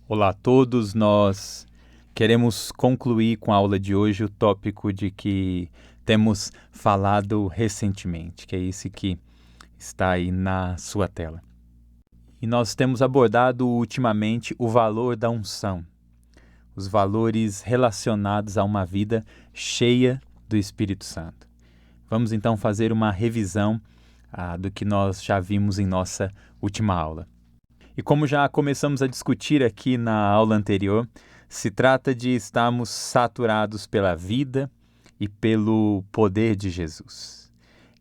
Olá a todos, nós queremos concluir com a aula de hoje o tópico de que temos falado recentemente, que é esse que está aí na sua tela. E nós temos abordado ultimamente o valor da unção, os valores relacionados a uma vida cheia do Espírito Santo. Vamos então fazer uma revisão do que nós já vimos em nossa última aula. E como já começamos a discutir aqui na aula anterior, se trata de estarmos saturados pela vida e pelo poder de Jesus.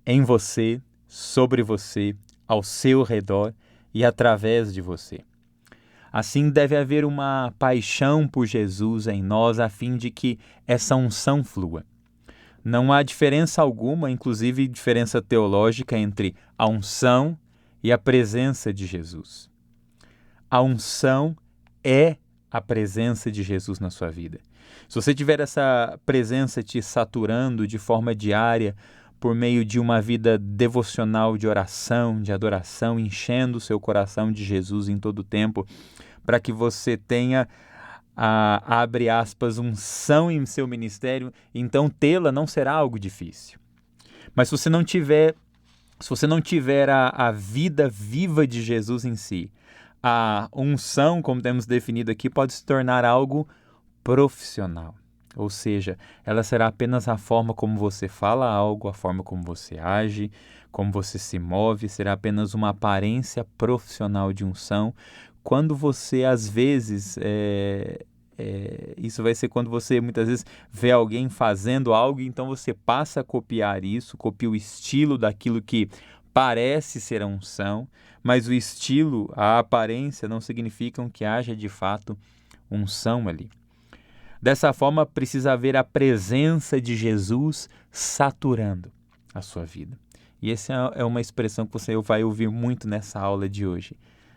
Em você, sobre você, ao seu redor e através de você. Assim deve haver uma paixão por Jesus em nós a fim de que essa unção flua. Não há diferença alguma, inclusive diferença teológica, entre a unção e a presença de Jesus. A unção é a presença de Jesus na sua vida. Se você tiver essa presença te saturando de forma diária, por meio de uma vida devocional de oração, de adoração, enchendo o seu coração de Jesus em todo o tempo, para que você tenha, abre aspas, unção em seu ministério, então tê-la não será algo difícil. Mas se você não tiver a vida viva de Jesus em si, a unção, como temos definido aqui, pode se tornar algo profissional. Ou seja, ela será apenas a forma como você fala algo, a forma como você age, como você se move, será apenas uma aparência profissional de unção. Quando você, às vezes, isso vai ser quando você muitas vezes vê alguém fazendo algo, então você passa a copiar isso, copia o estilo daquilo que parece ser a unção, mas o estilo, a aparência não significam que haja de fato unção ali. Dessa forma, precisa haver a presença de Jesus saturando a sua vida. E essa é uma expressão que você vai ouvir muito nessa aula de hoje.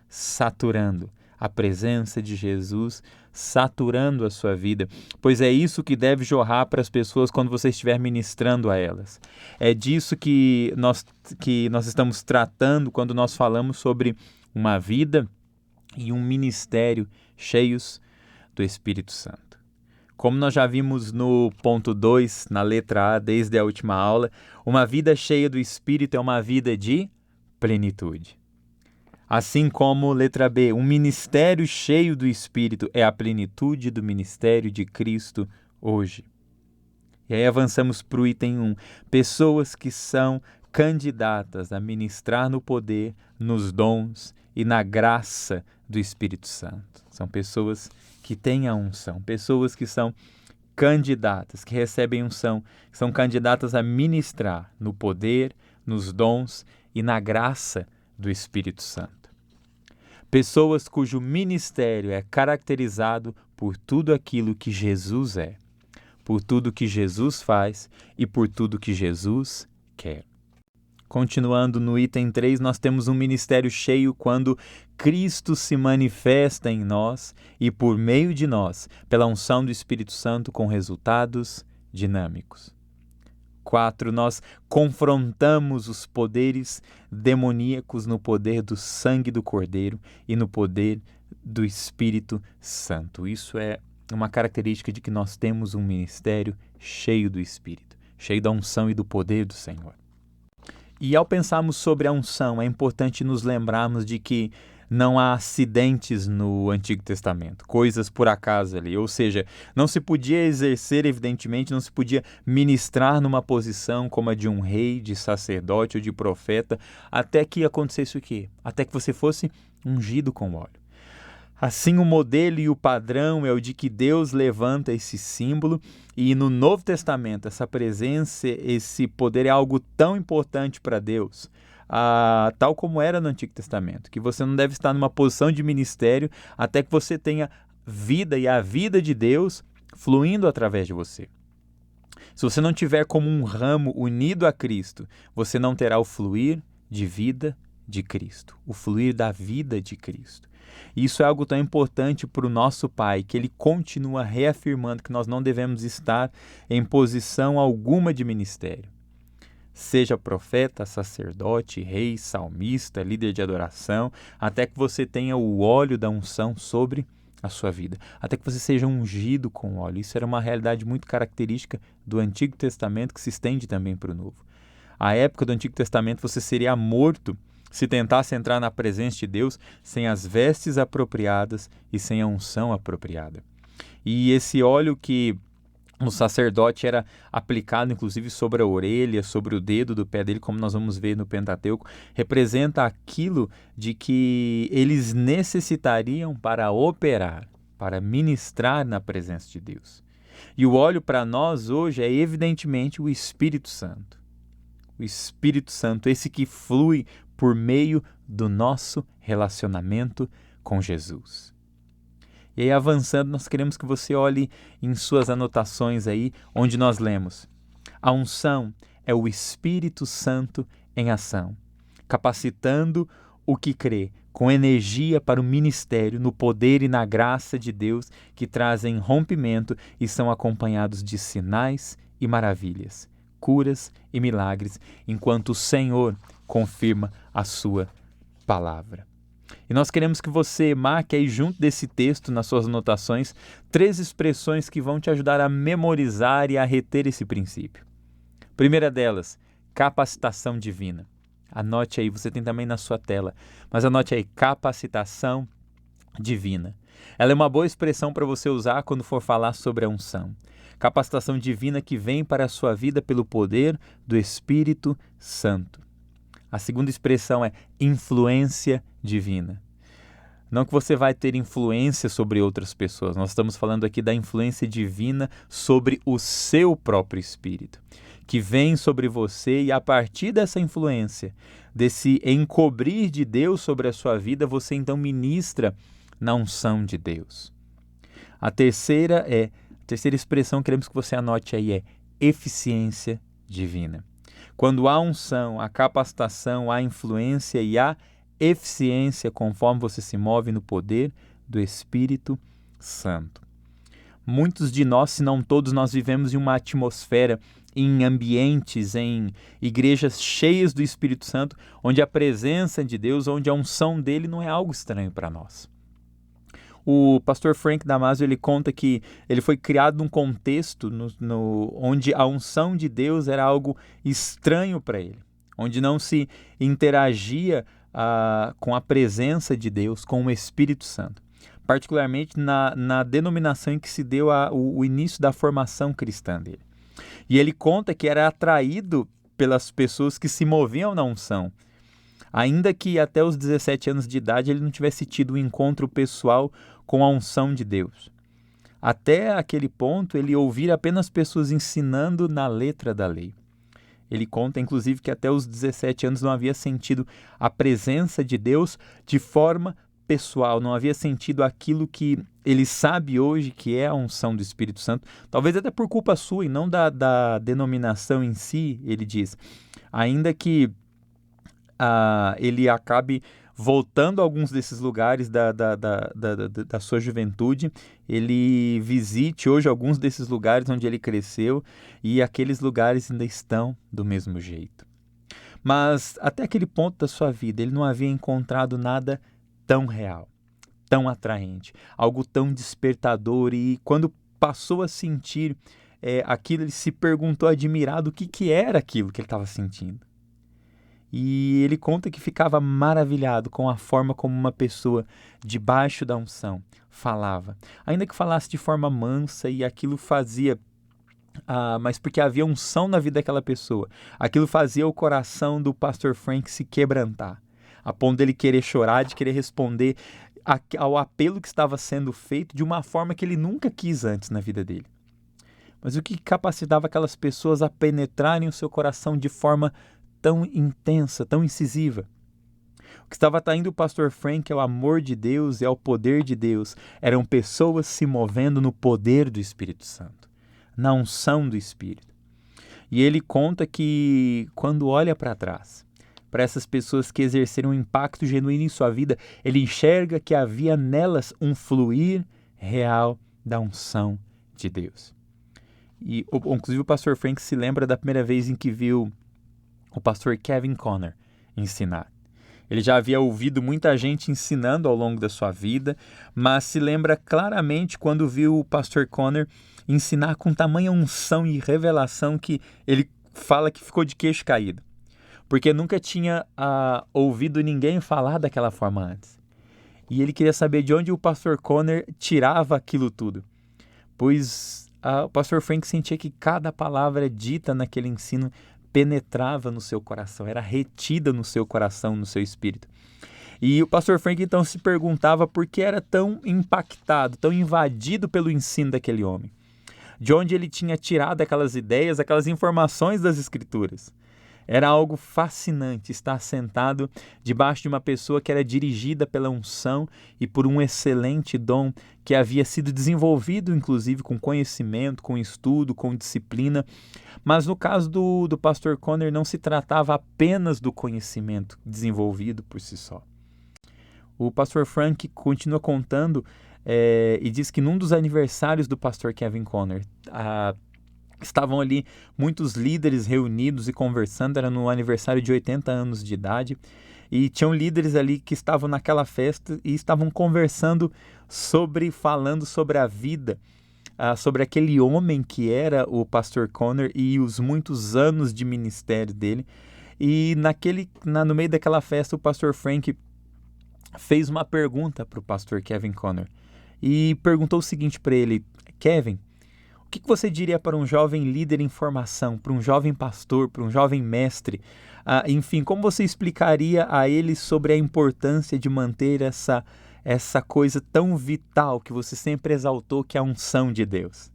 Saturando. A presença de Jesus saturando a sua vida, pois é isso que deve jorrar para as pessoas quando você estiver ministrando a elas. É disso que nós estamos tratando quando nós falamos sobre uma vida e um ministério cheios do Espírito Santo. Como nós já vimos no ponto 2, na letra A, desde a última aula, uma vida cheia do Espírito é uma vida de plenitude. Assim como, letra B, um ministério cheio do Espírito é a plenitude do ministério de Cristo hoje. E aí avançamos para o item 1. Pessoas que são candidatas a ministrar no poder, nos dons e na graça do Espírito Santo. São pessoas que têm a unção, pessoas que são candidatas, que recebem unção, que são candidatas a ministrar no poder, nos dons e na graça do Espírito Santo. Pessoas cujo ministério é caracterizado por tudo aquilo que Jesus é, por tudo que Jesus faz e por tudo que Jesus quer. Continuando no item 3, nós temos um ministério cheio quando Cristo se manifesta em nós e por meio de nós, pela unção do Espírito Santo com resultados dinâmicos. 4. Nós confrontamos os poderes demoníacos no poder do sangue do Cordeiro e no poder do Espírito Santo. Isso é uma característica de que nós temos um ministério cheio do Espírito, cheio da unção e do poder do Senhor. E ao pensarmos sobre a unção, é importante nos lembrarmos de que não há acidentes no Antigo Testamento, coisas por acaso ali, ou seja, não se podia exercer, evidentemente, não se podia ministrar numa posição como a de um rei, de sacerdote ou de profeta, até que acontecesse o quê? Até que você fosse ungido com óleo. Assim, o modelo e o padrão é o de que Deus levanta esse símbolo e no Novo Testamento essa presença, esse poder é algo tão importante para Deus, tal como era no Antigo Testamento, que você não deve estar numa posição de ministério até que você tenha vida e a vida de Deus fluindo através de você. Se você não tiver como um ramo unido a Cristo, você não terá o fluir de vida de Cristo, o fluir da vida de Cristo. Isso é algo tão importante para o nosso Pai, que Ele continua reafirmando que nós não devemos estar em posição alguma de ministério. Seja profeta, sacerdote, rei, salmista, líder de adoração, até que você tenha o óleo da unção sobre a sua vida, até que você seja ungido com óleo. Isso era uma realidade muito característica do Antigo Testamento, que se estende também para o Novo. A época do Antigo Testamento você seria morto se tentasse entrar na presença de Deus sem as vestes apropriadas e sem a unção apropriada. E esse óleo que o sacerdote era aplicado inclusive sobre a orelha, sobre o dedo do pé dele, como nós vamos ver no Pentateuco, representa aquilo de que eles necessitariam para operar, para ministrar na presença de Deus. E o óleo para nós hoje é evidentemente o Espírito Santo. O Espírito Santo, esse que flui por meio do nosso relacionamento com Jesus. E aí, avançando, nós queremos que você olhe em suas anotações aí, onde nós lemos: a unção é o Espírito Santo em ação, capacitando o que crê, com energia para o ministério, no poder e na graça de Deus, que trazem rompimento e são acompanhados de sinais e maravilhas, curas e milagres, enquanto o Senhor confirma a sua palavra. E nós queremos que você marque aí junto desse texto, nas suas anotações, 3 expressões que vão te ajudar a memorizar e a reter esse princípio. Primeira delas, capacitação divina. Anote aí, você tem também na sua tela, mas anote aí, capacitação divina. Ela é uma boa expressão para você usar quando for falar sobre a unção. Capacitação divina que vem para a sua vida pelo poder do Espírito Santo. A segunda expressão é influência divina. Não que você vai ter influência sobre outras pessoas, nós estamos falando aqui da influência divina sobre o seu próprio espírito, que vem sobre você e a partir dessa influência, desse encobrir de Deus sobre a sua vida, você então ministra na unção de Deus. A terceira expressão que queremos que você anote aí é eficiência divina. Quando há unção, há capacitação, há influência e há eficiência conforme você se move no poder do Espírito Santo. Muitos de nós, se não todos, nós vivemos em uma atmosfera, em ambientes, em igrejas cheias do Espírito Santo, onde a presença de Deus, onde a unção dele não é algo estranho para nós. O pastor Frank Damasio, ele conta que ele foi criado num contexto onde a unção de Deus era algo estranho para ele, onde não se interagia com a presença de Deus, com o Espírito Santo, particularmente na denominação em que se deu o início da formação cristã dele. E ele conta que era atraído pelas pessoas que se moviam na unção, ainda que até os 17 anos de idade ele não tivesse tido um encontro pessoal com a unção de Deus. Até aquele ponto, ele ouvira apenas pessoas ensinando na letra da lei. Ele conta, inclusive, que até os 17 anos não havia sentido a presença de Deus de forma pessoal, não havia sentido aquilo que ele sabe hoje que é a unção do Espírito Santo, talvez até por culpa sua e não da denominação em si, ele diz. Ainda que ele acabe voltando a alguns desses lugares da sua juventude, ele visite hoje alguns desses lugares onde ele cresceu e aqueles lugares ainda estão do mesmo jeito. Mas até aquele ponto da sua vida ele não havia encontrado nada tão real, tão atraente, algo tão despertador, e quando passou a sentir aquilo, ele se perguntou admirado o que era aquilo que ele estava sentindo. E ele conta que ficava maravilhado com a forma como uma pessoa debaixo da unção falava. Ainda que falasse de forma mansa, e aquilo fazia, mas porque havia unção na vida daquela pessoa, aquilo fazia o coração do pastor Frank se quebrantar, a ponto dele querer chorar, de querer responder ao apelo que estava sendo feito de uma forma que ele nunca quis antes na vida dele. Mas o que capacitava aquelas pessoas a penetrarem o seu coração de forma tão intensa, tão incisiva? O que estava atraindo o pastor Frank é o amor de Deus e é o poder de Deus. Eram pessoas se movendo no poder do Espírito Santo, na unção do Espírito. E ele conta que quando olha para trás, para essas pessoas que exerceram um impacto genuíno em sua vida, ele enxerga que havia nelas um fluir real da unção de Deus. E inclusive o pastor Frank se lembra da primeira vez em que viu o pastor Kevin Conner ensinar. Ele já havia ouvido muita gente ensinando ao longo da sua vida, mas se lembra claramente quando viu o pastor Conner ensinar com tamanha unção e revelação que ele fala que ficou de queixo caído, porque nunca tinha ouvido ninguém falar daquela forma antes. E ele queria saber de onde o pastor Conner tirava aquilo tudo, pois o pastor Frank sentia que cada palavra dita naquele ensino penetrava no seu coração, era retida no seu coração, no seu espírito. E o pastor Frank então se perguntava por que era tão impactado, tão invadido pelo ensino daquele homem. De onde ele tinha tirado aquelas ideias, aquelas informações das Escrituras. Era algo fascinante estar sentado debaixo de uma pessoa que era dirigida pela unção e por um excelente dom que havia sido desenvolvido, inclusive, com conhecimento, com estudo, com disciplina. Mas no caso do pastor Conner, não se tratava apenas do conhecimento desenvolvido por si só. O pastor Frank continua contando e diz que num dos aniversários do pastor Kevin Conner, estavam ali muitos líderes reunidos e conversando, era no aniversário de 80 anos de idade, e tinham líderes ali que estavam naquela festa e estavam conversando falando sobre a vida, sobre aquele homem que era o pastor Conner e os muitos anos de ministério dele. E no meio daquela festa, o pastor Frank fez uma pergunta para o pastor Kevin Conner e perguntou o seguinte para ele: Kevin, o que você diria para um jovem líder em formação, para um jovem pastor, para um jovem mestre? Enfim, como você explicaria a ele sobre a importância de manter essa coisa tão vital que você sempre exaltou, que é a unção de Deus?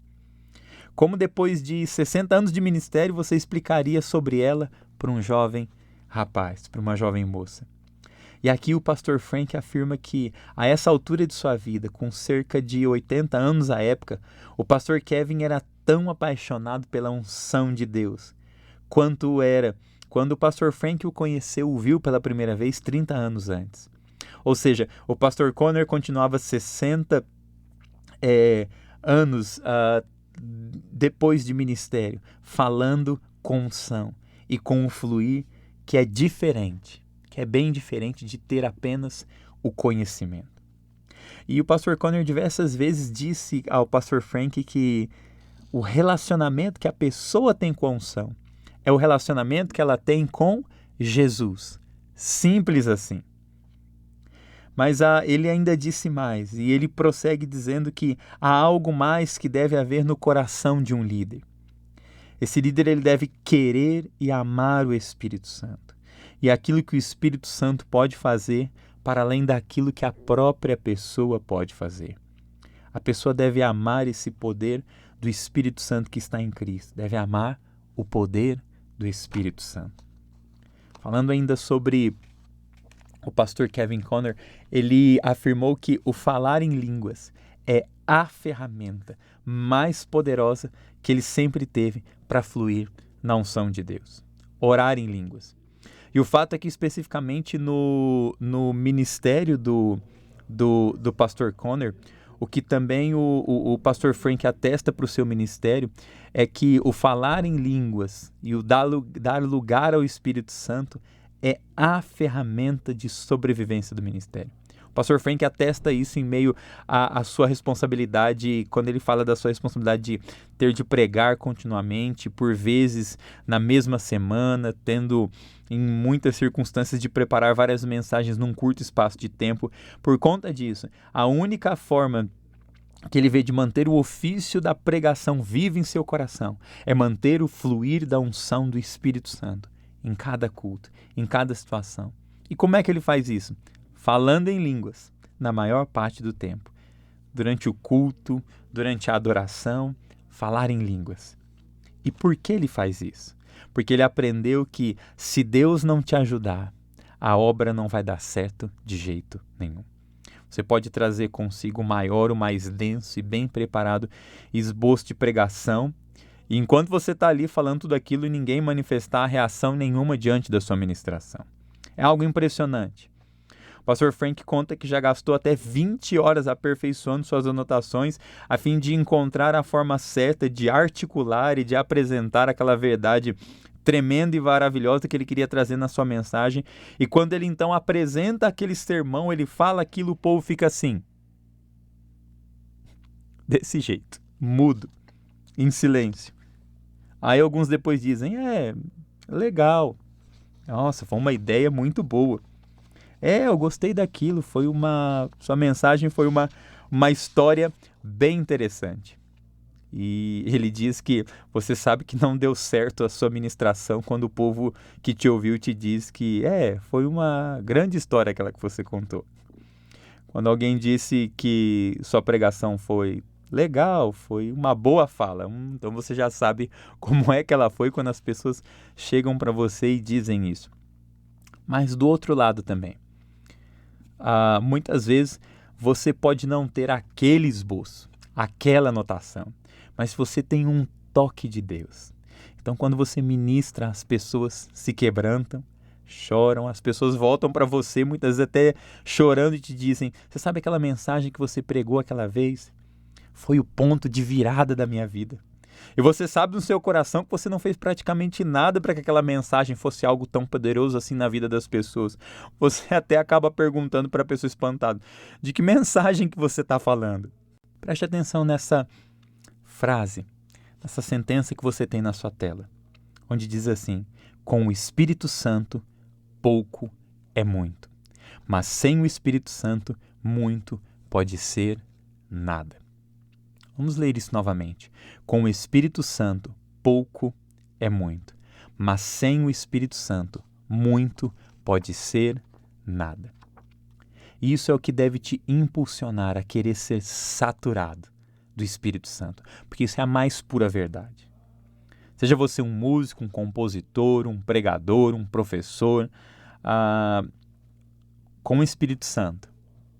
Como depois de 60 anos de ministério você explicaria sobre ela para um jovem rapaz, para uma jovem moça? E aqui o pastor Frank afirma que, a essa altura de sua vida, com cerca de 80 anos à época, o pastor Kevin era tão apaixonado pela unção de Deus, quanto era quando o pastor Frank o conheceu, o viu pela primeira vez 30 anos antes. Ou seja, o pastor Conner continuava 60 anos depois de ministério, falando com unção e com um fluir que é diferente, que é bem diferente de ter apenas o conhecimento. E o pastor Conner diversas vezes disse ao pastor Frank que o relacionamento que a pessoa tem com a unção é o relacionamento que ela tem com Jesus. Simples assim. Mas ele ainda disse mais, e ele prossegue dizendo que há algo mais que deve haver no coração de um líder. Esse líder ele deve querer e amar o Espírito Santo. E aquilo que o Espírito Santo pode fazer para além daquilo que a própria pessoa pode fazer. A pessoa deve amar esse poder do Espírito Santo que está em Cristo. Deve amar o poder do Espírito Santo. Falando ainda sobre o pastor Kevin Conner, ele afirmou que o falar em línguas é a ferramenta mais poderosa que ele sempre teve para fluir na unção de Deus. Orar em línguas. E o fato é que especificamente no ministério do pastor Conner, o que também o pastor Frank atesta para o seu ministério é que o falar em línguas e o dar lugar ao Espírito Santo é a ferramenta de sobrevivência do ministério. O pastor Frank atesta isso em meio à sua responsabilidade, quando ele fala da sua responsabilidade de ter de pregar continuamente, por vezes na mesma semana, tendo em muitas circunstâncias de preparar várias mensagens num curto espaço de tempo. Por conta disso, a única forma que ele vê de manter o ofício da pregação vivo em seu coração é manter o fluir da unção do Espírito Santo em cada culto, em cada situação. E como é que ele faz isso? Falando em línguas, na maior parte do tempo. Durante o culto, durante a adoração, falar em línguas. E por que ele faz isso? Porque ele aprendeu que se Deus não te ajudar, a obra não vai dar certo de jeito nenhum. Você pode trazer consigo o maior, o mais denso e bem preparado esboço de pregação, e enquanto você está ali falando tudo aquilo, ninguém manifestar reação nenhuma diante da sua ministração. É algo impressionante. O pastor Frank conta que já gastou até 20 horas aperfeiçoando suas anotações a fim de encontrar a forma certa de articular e de apresentar aquela verdade tremenda e maravilhosa que ele queria trazer na sua mensagem. E quando ele então apresenta aquele sermão, ele fala aquilo, o povo fica assim, desse jeito, mudo, em silêncio. Aí alguns depois dizem, legal, nossa, foi uma ideia muito boa. Eu gostei daquilo, sua mensagem foi uma história bem interessante. E ele diz que você sabe que não deu certo a sua ministração quando o povo que te ouviu te diz que foi uma grande história aquela que você contou. Quando alguém disse que sua pregação foi legal, foi uma boa fala, então você já sabe como é que ela foi quando as pessoas chegam para você e dizem isso. Mas do outro lado também, muitas vezes você pode não ter aquele esboço, aquela anotação, mas você tem um toque de Deus. Então, quando você ministra, as pessoas se quebrantam, choram, as pessoas voltam para você, muitas vezes até chorando e te dizem, você sabe aquela mensagem que você pregou aquela vez? Foi o ponto de virada da minha vida. E você sabe no seu coração que você não fez praticamente nada para que aquela mensagem fosse algo tão poderoso assim na vida das pessoas. Você até acaba perguntando para a pessoa espantada, de que mensagem que você está falando? Preste atenção nessa frase, nessa sentença que você tem na sua tela, onde diz assim, com o Espírito Santo, pouco é muito, mas sem o Espírito Santo, muito pode ser nada. Vamos ler isso novamente. Com o Espírito Santo, pouco é muito, mas sem o Espírito Santo, muito pode ser nada. Isso é o que deve te impulsionar a querer ser saturado do Espírito Santo, porque isso é a mais pura verdade. Seja você um músico, um compositor, um pregador, um professor, com o Espírito Santo,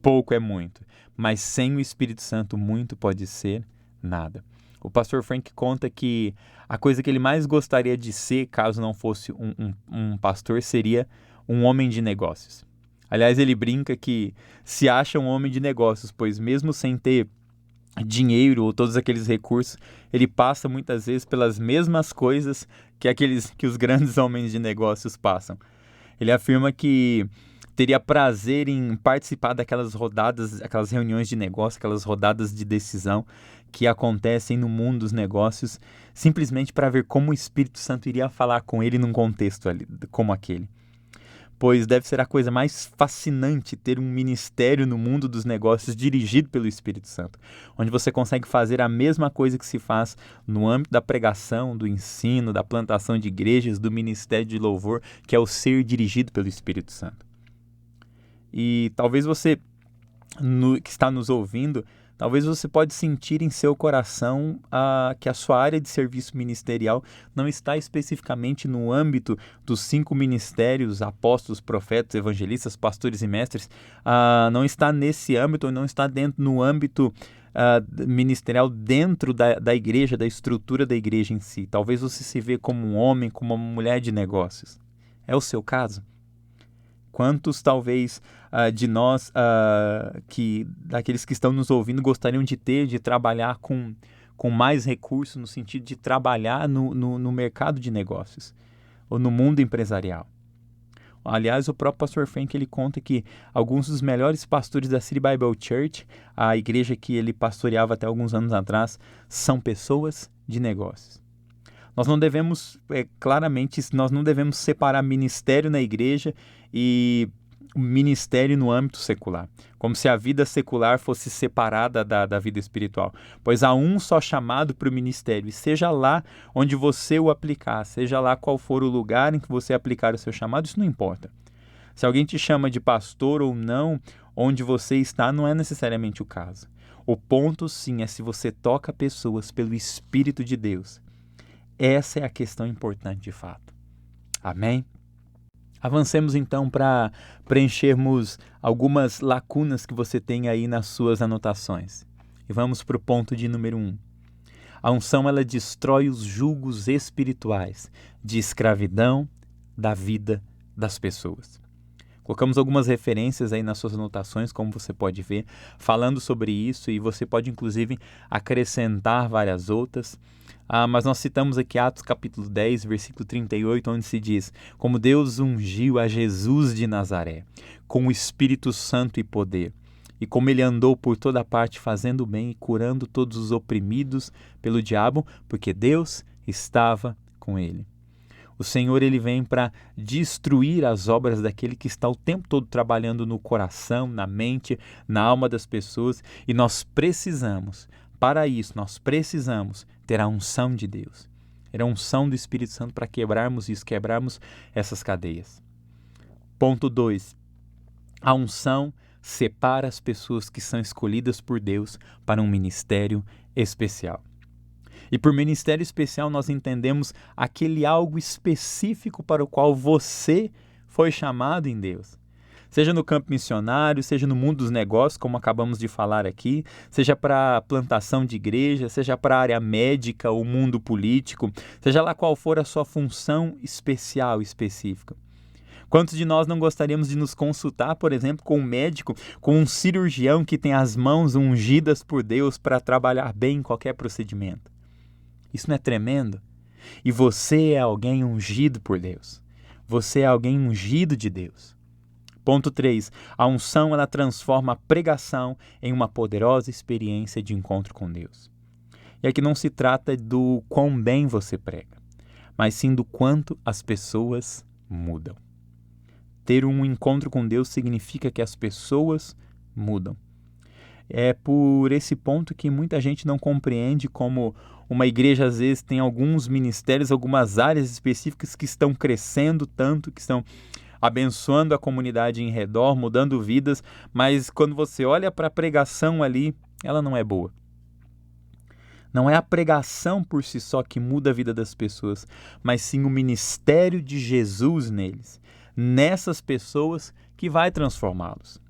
pouco é muito, mas sem o Espírito Santo, muito pode ser nada. O pastor Frank conta que a coisa que ele mais gostaria de ser, caso não fosse um pastor, seria um homem de negócios. Aliás, ele brinca que se acha um homem de negócios, pois mesmo sem ter dinheiro ou todos aqueles recursos, ele passa muitas vezes pelas mesmas coisas que os grandes homens de negócios passam. Ele afirma que teria prazer em participar daquelas rodadas, aquelas reuniões de negócio, aquelas rodadas de decisão que acontecem no mundo dos negócios, simplesmente para ver como o Espírito Santo iria falar com ele num contexto ali, como aquele. Pois deve ser a coisa mais fascinante ter um ministério no mundo dos negócios dirigido pelo Espírito Santo, onde você consegue fazer a mesma coisa que se faz no âmbito da pregação, do ensino, da plantação de igrejas, do ministério de louvor, que é o ser dirigido pelo Espírito Santo. E talvez você, que está nos ouvindo, talvez você pode sentir em seu coração que a sua área de serviço ministerial não está especificamente no âmbito dos 5 ministérios, apóstolos, profetas, evangelistas, pastores e mestres, não está nesse âmbito, não está no âmbito ministerial dentro da igreja, da estrutura da igreja em si. Talvez você se vê como um homem, como uma mulher de negócios. É o seu caso? Quantos, talvez, de nós, daqueles que estão nos ouvindo, gostariam de trabalhar com mais recursos, no sentido de trabalhar no mercado de negócios, ou no mundo empresarial? Aliás, o próprio pastor Frank, ele conta que alguns dos melhores pastores da City Bible Church, a igreja que ele pastoreava até alguns anos atrás, são pessoas de negócios. Nós não devemos, nós não devemos separar ministério na igreja e ministério no âmbito secular, como se a vida secular fosse separada da vida espiritual, pois há um só chamado para o ministério, e seja lá onde você o aplicar, seja lá qual for o lugar em que você aplicar o seu chamado, isso não importa. Se alguém te chama de pastor ou não, onde você está não é necessariamente o caso. O ponto sim é se você toca pessoas pelo Espírito de Deus. Essa é a questão importante de fato. Amém? Avancemos então para preenchermos algumas lacunas que você tem aí nas suas anotações. E vamos para o ponto de número 1. A unção, ela destrói os julgos espirituais de escravidão da vida das pessoas. Colocamos algumas referências aí nas suas anotações, como você pode ver, falando sobre isso, e você pode inclusive acrescentar várias outras. Mas nós citamos aqui Atos capítulo 10, versículo 38, onde se diz: como Deus ungiu a Jesus de Nazaré, com o Espírito Santo e poder, e como ele andou por toda parte fazendo bem e curando todos os oprimidos pelo diabo, porque Deus estava com ele. O Senhor, ele vem para destruir as obras daquele que está o tempo todo trabalhando no coração, na mente, na alma das pessoas, e nós precisamos, para isso, nós precisamos ter a unção de Deus, ter a unção do Espírito Santo para quebrarmos isso, quebrarmos essas cadeias. Ponto 2. A unção separa as pessoas que são escolhidas por Deus para um ministério especial. E por ministério especial nós entendemos aquele algo específico para o qual você foi chamado em Deus. Seja no campo missionário, seja no mundo dos negócios, como acabamos de falar aqui, seja para a plantação de igreja, seja para a área médica, o mundo político, seja lá qual for a sua função especial, específica. Quantos de nós não gostaríamos de nos consultar, por exemplo, com um médico, com um cirurgião que tem as mãos ungidas por Deus para trabalhar bem em qualquer procedimento? Isso não é tremendo? E você é alguém ungido por Deus. Você é alguém ungido de Deus. Ponto 3. A unção, ela transforma a pregação em uma poderosa experiência de encontro com Deus. E aqui não se trata do quão bem você prega, mas sim do quanto as pessoas mudam. Ter um encontro com Deus significa que as pessoas mudam. É por esse ponto que muita gente não compreende como uma igreja às vezes tem alguns ministérios, algumas áreas específicas que estão crescendo tanto, que estão abençoando a comunidade em redor, mudando vidas, mas quando você olha para a pregação ali, ela não é boa. Não é a pregação por si só que muda a vida das pessoas, mas sim o ministério de Jesus neles, nessas pessoas que vai transformá-los.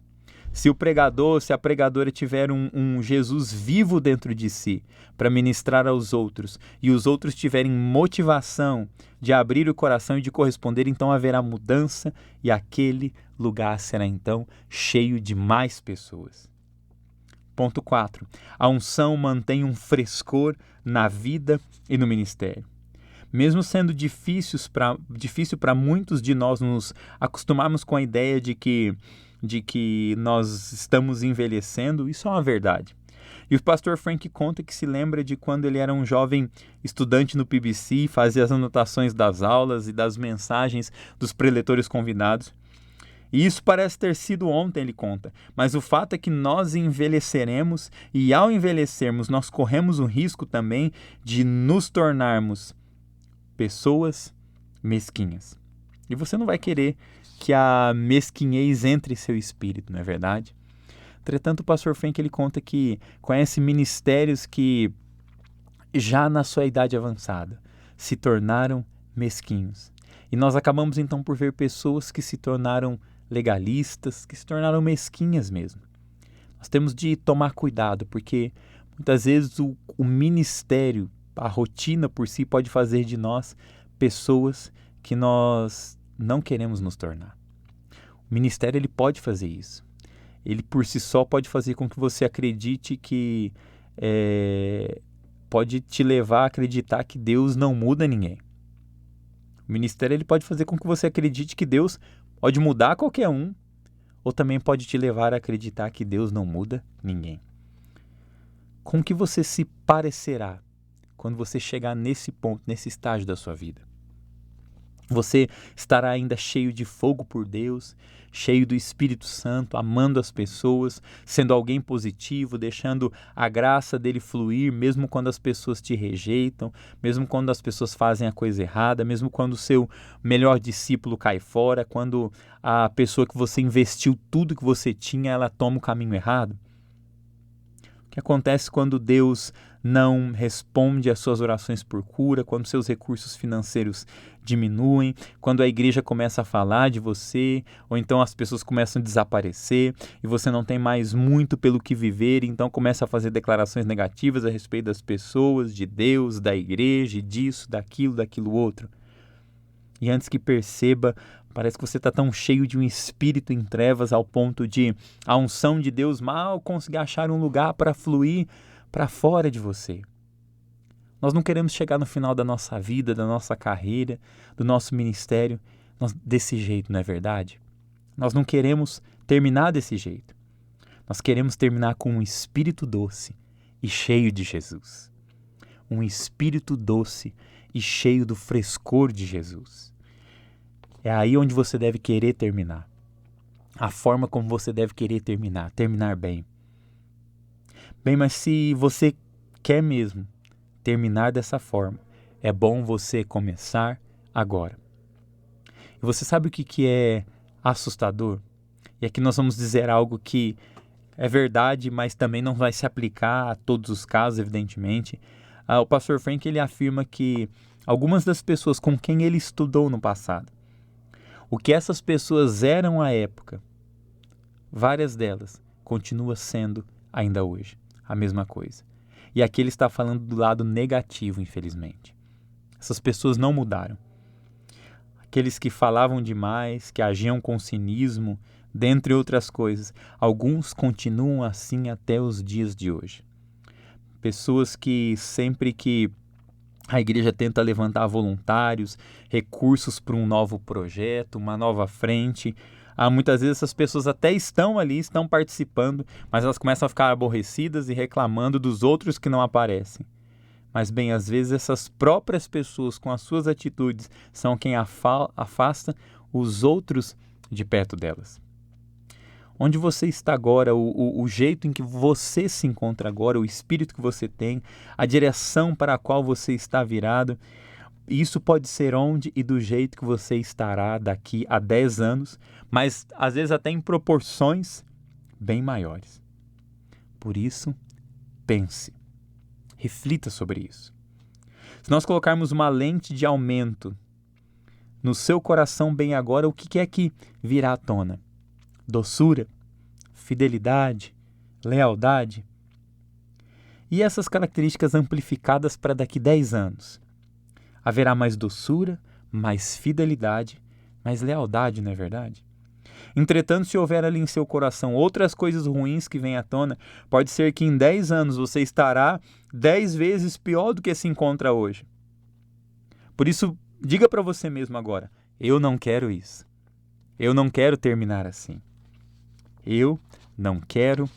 Se o pregador, se a pregadora tiver um Jesus vivo dentro de si para ministrar aos outros e os outros tiverem motivação de abrir o coração e de corresponder, então haverá mudança e aquele lugar será então cheio de mais pessoas. Ponto 4. A unção mantém um frescor na vida e no ministério. Mesmo sendo difícil para muitos de nós nos acostumarmos com a ideia de que nós estamos envelhecendo, isso é uma verdade. E o pastor Frank conta que se lembra de quando ele era um jovem estudante no PBC, fazia as anotações das aulas e das mensagens dos preletores convidados. E isso parece ter sido ontem, ele conta, mas o fato é que nós envelheceremos e ao envelhecermos nós corremos o risco também de nos tornarmos pessoas mesquinhas. E você não vai querer que a mesquinhez entre em seu espírito, não é verdade? Entretanto, o pastor Frank ele conta que conhece ministérios que já na sua idade avançada se tornaram mesquinhos. E nós acabamos então por ver pessoas que se tornaram legalistas, que se tornaram mesquinhas mesmo. Nós temos de tomar cuidado, porque muitas vezes o ministério, a rotina por si pode fazer de nós pessoas que nós não queremos nos tornar. O ministério ele pode fazer isso. Ele por si só pode fazer com que você acredite que pode te levar a acreditar que Deus não muda ninguém. O ministério ele pode fazer com que você acredite que Deus pode mudar qualquer um, ou também pode te levar a acreditar que Deus não muda ninguém. Com que você se parecerá quando você chegar nesse ponto, nesse estágio da sua vida? Você estará ainda cheio de fogo por Deus, cheio do Espírito Santo, amando as pessoas, sendo alguém positivo, deixando a graça dele fluir, mesmo quando as pessoas te rejeitam, mesmo quando as pessoas fazem a coisa errada, mesmo quando o seu melhor discípulo cai fora, quando a pessoa que você investiu tudo que você tinha, ela toma o caminho errado? O que acontece quando Deus não responde às suas orações por cura, quando seus recursos financeiros diminuem, quando a igreja começa a falar de você, ou então as pessoas começam a desaparecer e você não tem mais muito pelo que viver, então começa a fazer declarações negativas a respeito das pessoas, de Deus, da igreja, disso, daquilo outro. E antes que perceba, parece que você está tão cheio de um espírito em trevas ao ponto de a unção de Deus mal conseguir achar um lugar para fluir para fora de você. Nós não queremos chegar no final da nossa vida, da nossa carreira, do nosso ministério desse jeito, não é verdade? Nós não queremos terminar desse jeito. Nós queremos terminar com um espírito doce e cheio de Jesus. Um espírito doce e cheio do frescor de Jesus. É aí onde você deve querer terminar. A forma como você deve querer terminar bem. Bem, mas se você quer mesmo terminar dessa forma, é bom você começar agora. E você sabe o que é assustador? E aqui nós vamos dizer algo que é verdade, mas também não vai se aplicar a todos os casos, evidentemente. O pastor Frank, ele afirma que algumas das pessoas com quem ele estudou no passado, o que essas pessoas eram à época, várias delas continuam sendo ainda hoje a mesma coisa. E aqui ele está falando do lado negativo, infelizmente. Essas pessoas não mudaram. Aqueles que falavam demais, que agiam com cinismo, dentre outras coisas, alguns continuam assim até os dias de hoje. Pessoas que sempre que a igreja tenta levantar voluntários, recursos para um novo projeto, uma nova frente, muitas vezes essas pessoas até estão ali, estão participando, mas elas começam a ficar aborrecidas e reclamando dos outros que não aparecem. Mas bem, às vezes essas próprias pessoas com as suas atitudes são quem afasta os outros de perto delas. Onde você está agora, o jeito em que você se encontra agora, o espírito que você tem, a direção para a qual você está virado, isso pode ser onde e do jeito que você estará daqui a 10 anos, mas às vezes até em proporções bem maiores. Por isso, pense, reflita sobre isso. Se nós colocarmos uma lente de aumento no seu coração bem agora, o que é que virá à tona? Doçura, fidelidade, lealdade. E essas características amplificadas para daqui 10 anos? Haverá mais doçura, mais fidelidade, mais lealdade, não é verdade? Entretanto, se houver ali em seu coração outras coisas ruins que vêm à tona, pode ser que em 10 anos você estará 10 vezes pior do que se encontra hoje. Por isso, diga para você mesmo agora, eu não quero isso. Eu não quero terminar assim. Eu não quero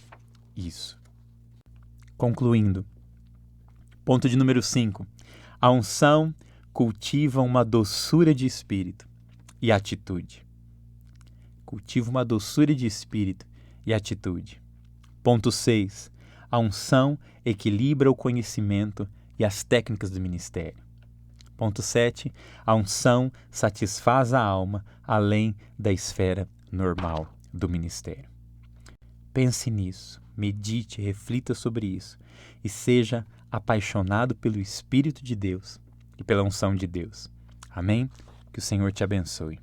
isso. Concluindo, ponto de número 5. A unção cultiva uma doçura de espírito e atitude. Cultiva uma doçura de espírito e atitude. Ponto 6. A unção equilibra o conhecimento e as técnicas do ministério. Ponto 7. A unção satisfaz a alma além da esfera normal do ministério. Pense nisso, medite, reflita sobre isso e seja apaixonado pelo Espírito de Deus e pela unção de Deus. Amém? Que o Senhor te abençoe.